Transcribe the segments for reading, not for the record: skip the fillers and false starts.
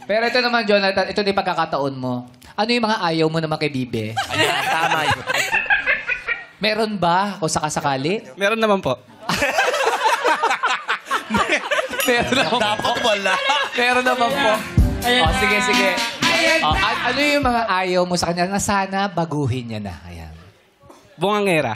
Pero ito naman, Jonathan, ito na yung pagkakataon mo. Ano yung mga ayaw mo naman kay Bibe? Ayan, tama yun. Meron ba o sakasakali? Meron naman po. Meron naman po. Dapat wala. Meron naman po. Oh, sige, sige. Oh, ano yung mga ayaw mo sa kanya na sana baguhin niya na? Ayan. Bungangera.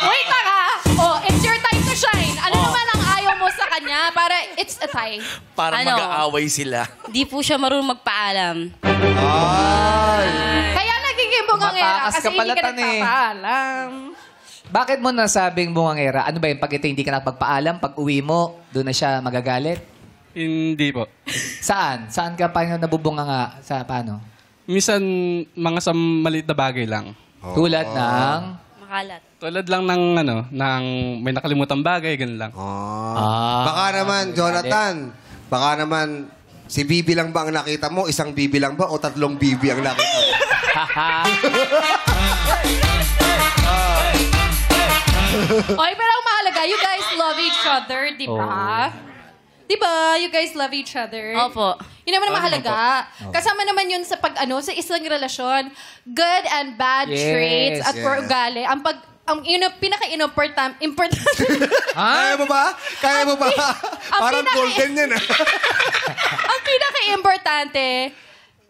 Wait lang ha. Oh, it's your time to shine. Ano naman ang ayaw mo sa kanya? Para it's a tie. Para Ano? mag-aaway sila. Di po siya marunong magpaalam. Kaya nagiging bungangera Mataas kasi ka pala, hindi ka Tan, eh. nagpapaalam. Bakit mo nasabing bungangera? Ano ba yung pag ito hindi ka nakapagpaalam? Pag uwi mo, doon na siya magagalit? Hindi po. Saan? Saan ka pa nabubunga nga? Sa paano? Minsan, mga sa maliit na bagay lang. Tulad ng... Makalat. Tulad lang ng, ng may nakalimutang bagay, ganun lang. Baka naman, Jonathan, baka naman, si Bibi lang ba ang nakita mo? Isang Bibi lang ba? O tatlong Bibi ang nakita mo? Oy, pero ang mahalaga, you guys love each other, di ba? Di ba? You guys love each other. Opo. Yun naman ang mahalaga. Kasama naman yun sa sa isang relasyon. Good and bad Yes, traits at yes. for ugali. Ang pinaka-importante. Kaya mo ba? Kaya mo ba? ang Parang pinaka- golden yan, ang pinaka-importante,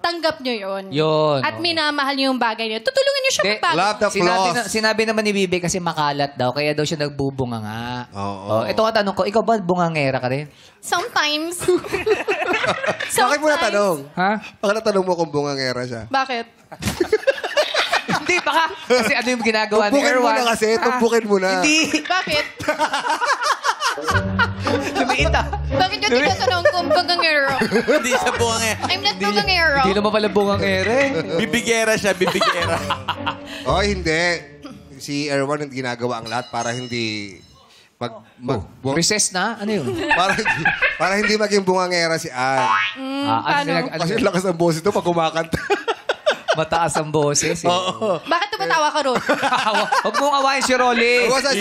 tanggap nyo yun. Yun. At minamahal nyo yung bagay niyo. Tutulungan nyo siya Hindi. magbago. Love the flaws. Sinabi naman ni Bibi kasi makalat daw, kaya daw siya nagbubunga nga. Oo. Oh, ito ka tanong ko, ikaw ba bungangera ka rin? Sometimes. Bakit mo natanong? Ha? Bakit natanong mo kung bungangera siya? Bakit? Hindi, baka. Kasi ano yung ginagawa ni Tumpukin mo Erwan? na kasi. Tumpukin mo na. Hindi. Bakit? Lumiit ah. Bakit yung tinatanong kung bungangero? Hindi siya buwang eh. I'm not bungangero. Hindi naman pala bungangera eh. Bibigera siya, bibigera. Oh, hindi. Si Erwan ang ginagawa ang lahat para hindi Recess na? Ano yun? para hindi maging bungangera si Ann. paano? Kasi lakas ng boses ito pag kumakanta. Mataas ang boses. Eh. Bakit tumatawa ka ron? Huwag mong awayin si Rolly. Huwag sa